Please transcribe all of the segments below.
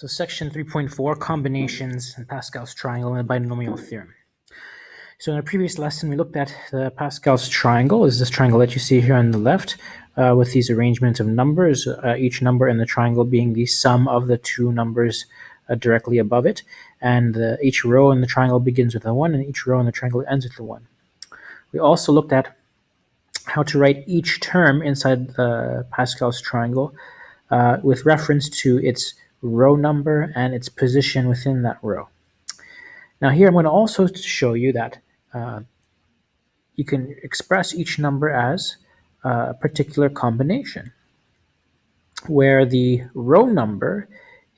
So section 3.4, combinations in Pascal's triangle and the binomial theorem. So in a previous lesson, we looked at the Pascal's triangle. Is this triangle that you see here on the left with these arrangements of numbers, each number in the triangle being the sum of the two numbers directly above it. And each row in the triangle begins with a 1, and each row in the triangle ends with a 1. We also looked at how to write each term inside Pascal's triangle with reference to its row number and its position within that row. Now here I'm going to also show you that you can express each number as a particular combination, where the row number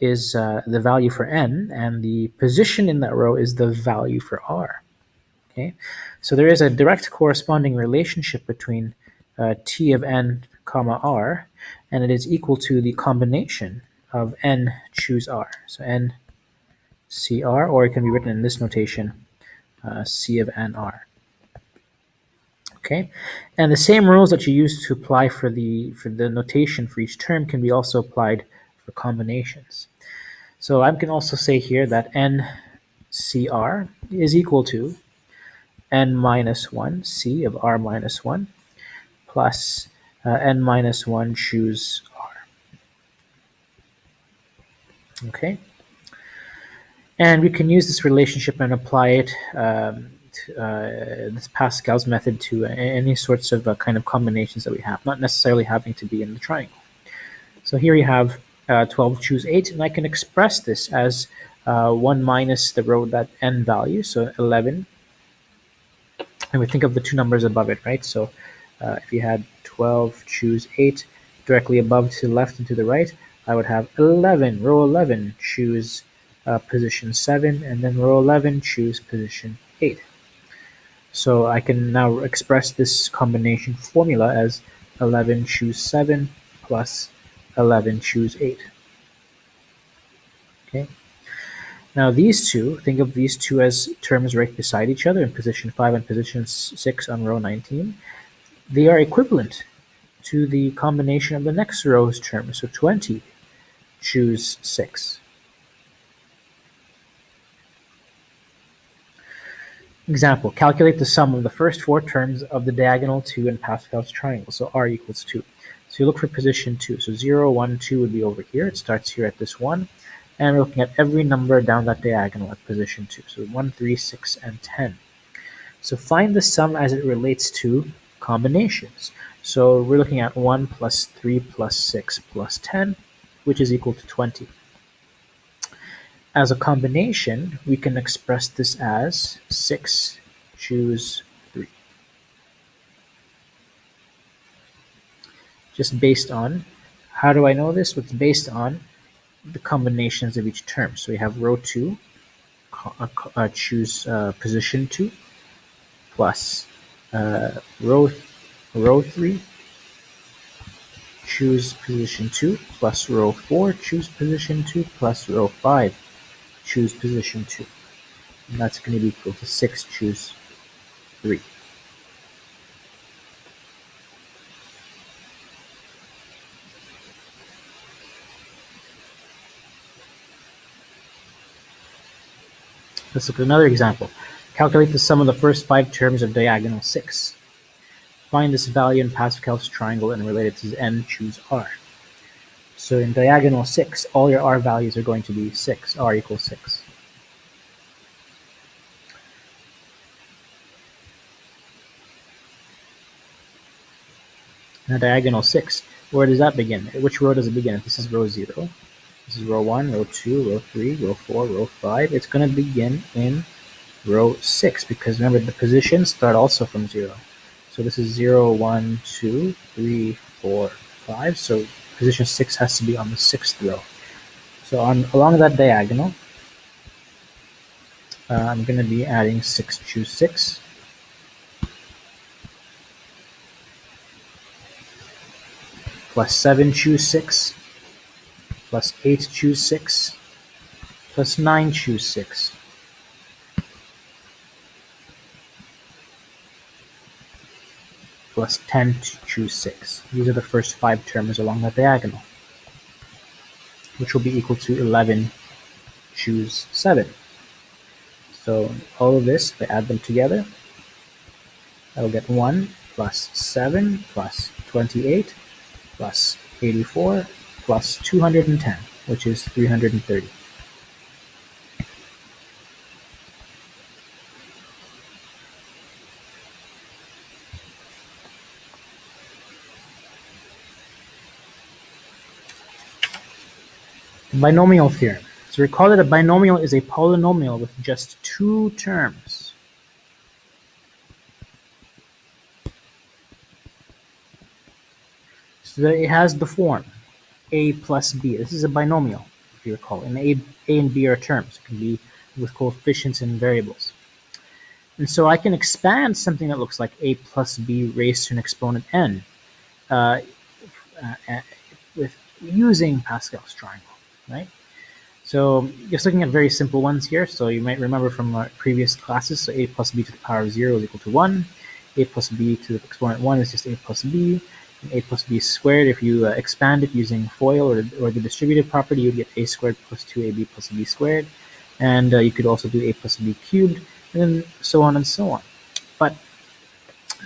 is the value for n, and the position in that row is the value for r. Okay, so there is a direct corresponding relationship between t of n comma r, and it is equal to the combination of n choose r. So n c r, or it can be written in this notation, c of n r. Okay, and the same rules that you use to apply for the notation for each term can be also applied for combinations. So I can also say here that n cr is equal to n minus 1 c of r minus 1 plus n minus 1 choose r. Okay, and we can use this relationship and apply it this Pascal's method to any sorts of kind of combinations that we have, not necessarily having to be in the triangle. So here you have 12 choose 8, and I can express this as 1 minus the row that n value, so 11. And we think of the two numbers above it, right? So if you had 12 choose 8 directly above to the left and to the right, I would have 11, row 11 choose position 7, and then row 11 choose position 8. So I can now express this combination formula as 11 choose 7 plus 11 choose 8. Okay. Now these two, think of these two as terms right beside each other in position 5 and position 6 on row 19. They are equivalent to the combination of the next row's terms. So 20 choose 6. Example, calculate the sum of the first 4 terms of the diagonal 2 in Pascal's triangle. So r equals 2. So you look for position 2. So 0, 1, 2 would be over here. It starts here at this 1. And we're looking at every number down that diagonal at position 2. So 1, 3, 6, and 10. So find the sum as it relates to combinations. So we're looking at 1 plus 3 plus 6 plus 10, which is equal to 20. As a combination, we can express this as 6 choose 3. Just based on, how do I know this? It's based on the combinations of each term. So we have row 2, choose position 2, plus row 3, choose position 2, plus row 4, choose position 2, plus row 5, choose position 2. And that's going to be equal to 6 choose 3. Let's look at another example. Calculate the sum of the first 5 terms of diagonal 6. Find this value in Pascal's triangle and relate it to n choose r. So in diagonal 6, all your r values are going to be 6, r equals 6. Now diagonal 6, where does that begin? Which row does it begin? If this is row 0, this is row 1, row 2, row 3, row 4, row 5. It's going to begin in row 6, because remember the positions start also from 0. So this is 0, 1, 2, 3, 4, 5. So position 6 has to be on the 6th row. So along that diagonal, I'm going to be adding 6 choose 6. Plus 7 choose 6. Plus 8 choose 6. Plus 9 choose 6. Plus 10 choose 6. These are the first 5 terms along the diagonal. which will be equal to 11 choose 7. So all of this, if I add them together, I'll get 1 plus 7 plus 28 plus 84 plus 210, which is 330. The binomial theorem. So recall that a binomial is a polynomial with just two terms. So that it has the form a plus b. This is a binomial, if you recall. And a and b are terms. It can be with coefficients and variables. And so I can expand something that looks like a plus b raised to an exponent n with using Pascal's triangle, right? So just looking at very simple ones here. So you might remember from our previous classes, so a plus b to the power of 0 is equal to 1. A plus b to the exponent 1 is just a plus b. And a plus b squared, if you expand it using FOIL or the distributive property, you would get a squared plus 2ab plus b squared. And you could also do a plus b cubed, and then so on and so on. But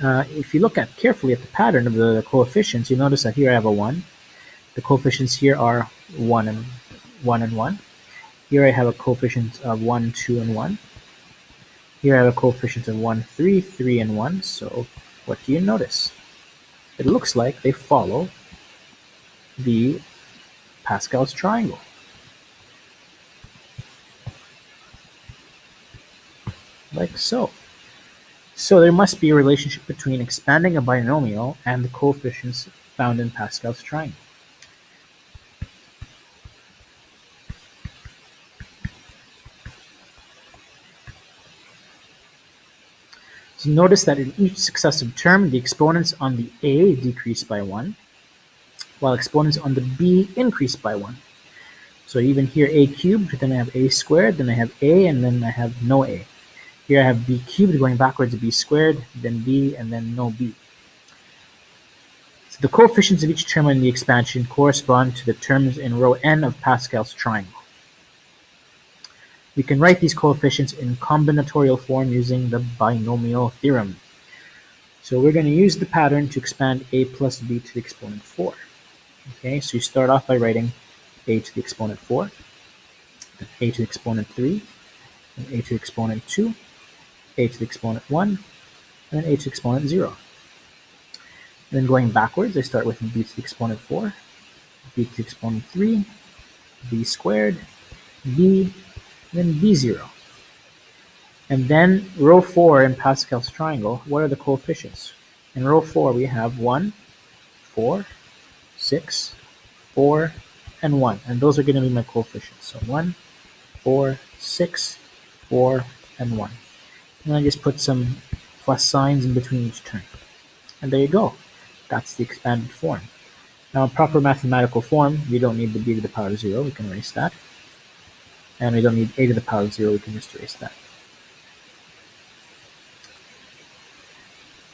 if you look carefully at the pattern of the coefficients, you'll notice that here I have a 1. The coefficients here are 1 and 1. Here I have a coefficient of 1, 2, and 1. Here I have a coefficient of 1, 3, 3, and 1. So what do you notice? It looks like they follow the Pascal's triangle. Like so. So there must be a relationship between expanding a binomial and the coefficients found in Pascal's triangle. So notice that in each successive term, the exponents on the a decrease by 1, while exponents on the b increase by 1. So even here a cubed, then I have a squared, then I have a, and then I have no a. Here I have b cubed going backwards to b squared, then b, and then no b. So the coefficients of each term in the expansion correspond to the terms in row n of Pascal's triangle. We can write these coefficients in combinatorial form using the binomial theorem. So we're going to use the pattern to expand a plus b to the exponent 4. Okay, so you start off by writing a to the exponent 4, then a to the exponent 3, then a to the exponent 2, a to the exponent 1, and then a to the exponent 0. And then going backwards, I start with b to the exponent 4, b to the exponent 3, b squared, b, then b0. And then row 4 in Pascal's triangle, what are the coefficients? In row 4 we have 1, 4, 6, 4, and 1. And those are going to be my coefficients. So 1, 4, 6, 4, and 1. And I just put some plus signs in between each term. And there you go. That's the expanded form. Now in proper mathematical form, we don't need the b to the power of 0. We can erase that. And we don't need a to the power of 0, we can just erase that.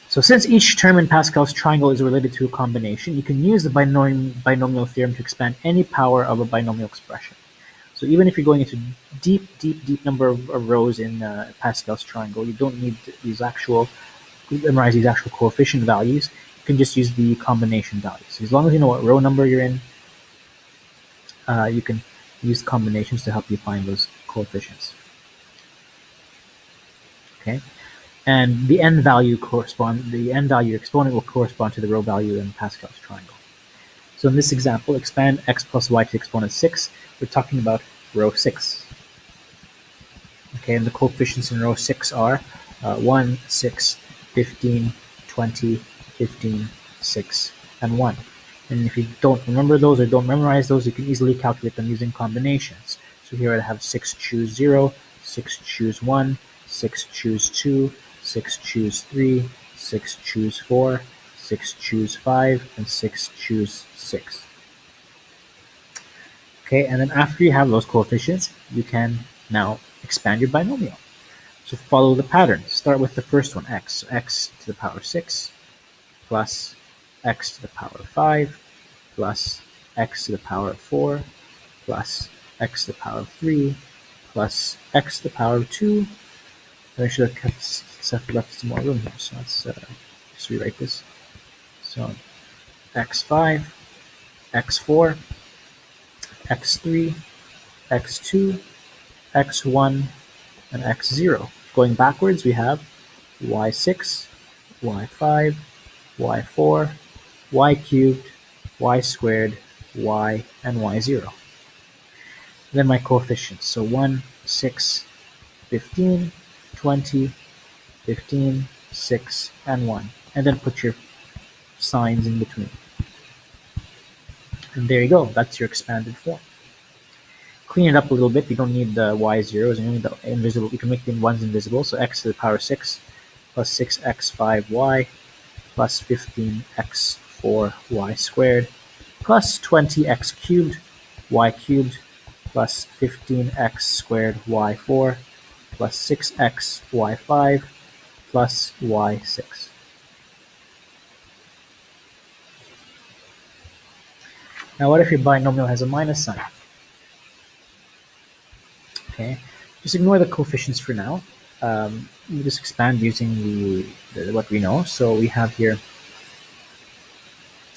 So since each term in Pascal's triangle is related to a combination, you can use the binomial theorem to expand any power of a binomial expression. So even if you're going into deep number of rows in Pascal's triangle, you don't need memorize these actual coefficient values. You can just use the combination values. So as long as you know what row number you're in, you can use combinations to help you find those coefficients. Okay, and the n value exponent will correspond to the row value in Pascal's triangle. So in this example, expand x plus y to the exponent 6. We're talking about row 6. Okay, and the coefficients in row 6 are 1, 6, 15, 20, 15, 6, and 1. And if you don't remember those or don't memorize those, you can easily calculate them using combinations. So here I have 6 choose 0, 6 choose 1, 6 choose 2, 6 choose 3, 6 choose 4, 6 choose 5, and 6 choose 6. Okay, and then after you have those coefficients, you can now expand your binomial. So follow the pattern. Start with the first one, x. So x to the power 6 plus x to the power 5 plus x to the power 4 plus x to the power of 3 plus x to the power of 2. And I should have left some more room here, so let's just rewrite this. So x5, x4, x3, x2, x1, and x0. Going backwards, we have y6, y5, y4, y cubed, y squared, y, and y0. And then my coefficients. So 1, 6, 15, 20, 15, 6, and 1. And then put your signs in between. And there you go. That's your expanded form. Clean it up a little bit. You don't need the y0s. You need the invisible. You can make the ones invisible. So x to the power 6 plus 6x5y plus 15x4y squared plus 20x cubed y cubed plus 15x squared y4 plus 6x y5 plus y6. Now what if your binomial has a minus sign? Okay, just ignore the coefficients for now. We'll just expand using the what we know. So we have here,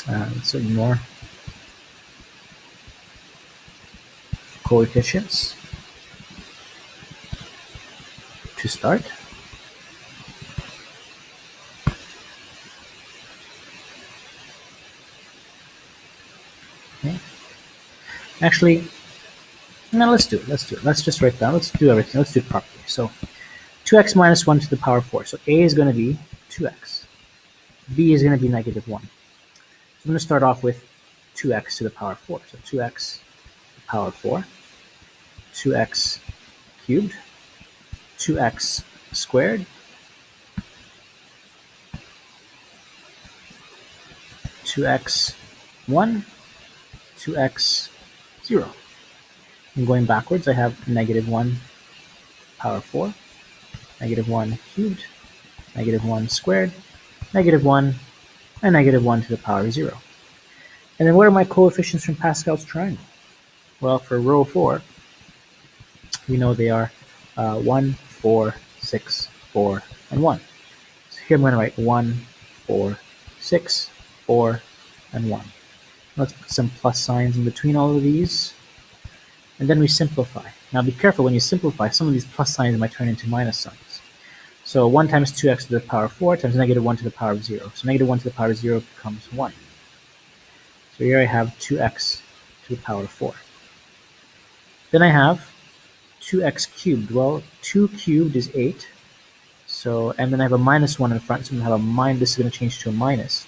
let's ignore coefficients to start. Okay. Actually, no, let's do it. Let's just write down. Let's do everything. Let's do it properly. So 2x minus 1 to the power 4. So a is going to be 2x. B is going to be negative 1. So I'm going to start off with 2x to the power 4. So 2x to the power 4, 2x cubed, 2x squared, 2x1, 2x 0. And going backwards, I have negative 1 power 4, negative 1 cubed, negative 1 squared, negative 1, and negative 1 to the power 0. And then what are my coefficients from Pascal's triangle? Well, for row 4, we know they are 1, 4, 6, 4, and 1. So here I'm going to write 1, 4, 6, 4, and 1. Let's put some plus signs in between all of these. And then we simplify. Now be careful when you simplify, some of these plus signs might turn into minus signs. So 1 times 2x to the power 4 times negative 1 to the power of 0. So negative 1 to the power of 0 becomes 1. So here I have 2x to the power 4. Then I have 2x cubed. Well, 2 cubed is 8. So, and then I have a minus 1 in front, so I'm going to have a minus. This is going to change to a minus.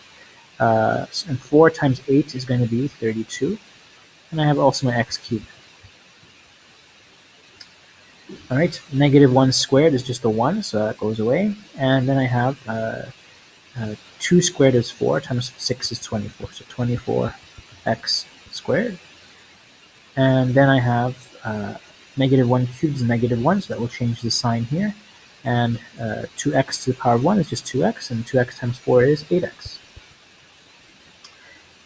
And 4 times 8 is going to be 32. And I have also my x cubed. All right, negative 1 squared is just a 1, so that goes away. And then I have 2 squared is 4 times 6 is 24, so 24x squared. And then I have negative 1 cubed is negative 1, so that will change the sign here. And 2x to the power of 1 is just 2x, and 2x times 4 is 8x.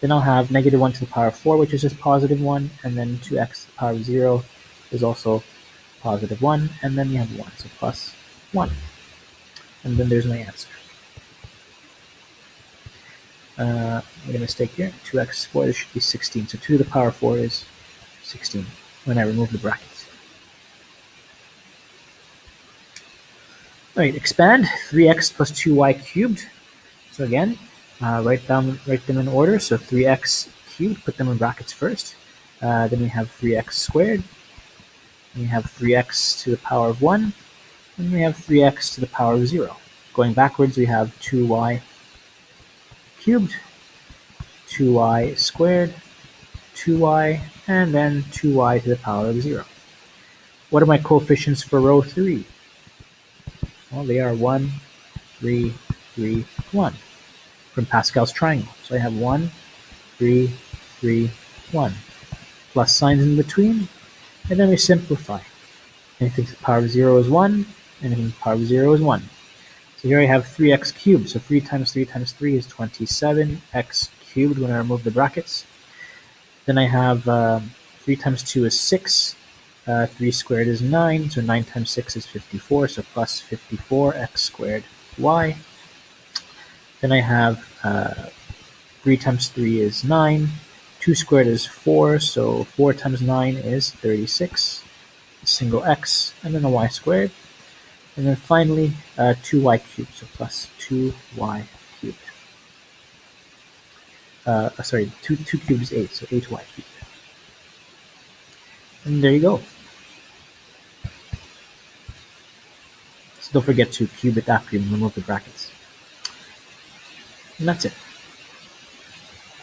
Then I'll have negative 1 to the power of 4, which is just positive 1, and then 2x to the power of 0 is also positive 1, and then we have 1, so plus 1. And then there's my answer. I made a mistake here. 2x squared, this should be 16. So 2 to the power of 4 is 16 when I remove the brackets. All right, expand 3x plus 2y cubed. So again, write them in order. So 3x cubed, put them in brackets first. Then we have 3x squared. We have 3x to the power of 1, and we have 3x to the power of 0. Going backwards, we have 2y cubed, 2y squared, 2y, and then 2y to the power of 0. What are my coefficients for row 3? Well, they are 1, 3, 3, 1 from Pascal's triangle. So I have 1, 3, 3, 1. Plus signs in between. And then we simplify. Anything to the power of 0 is 1. Anything to the power of 0 is 1. So here I have 3x cubed. So 3 times 3 times 3 is 27x cubed when I remove the brackets. Then I have 3 times 2 is 6. 3 squared is 9, so 9 times 6 is 54, so plus 54x squared y. Then I have 3 times 3 is 9. 2 squared is 4, so 4 times 9 is 36. A single x, and then a y squared. And then finally, 2y cubed, so plus 2y cubed. Sorry, 2 cubed is 8, so 8y cubed. And there you go. So don't forget to cube it after you remove the brackets. And that's it.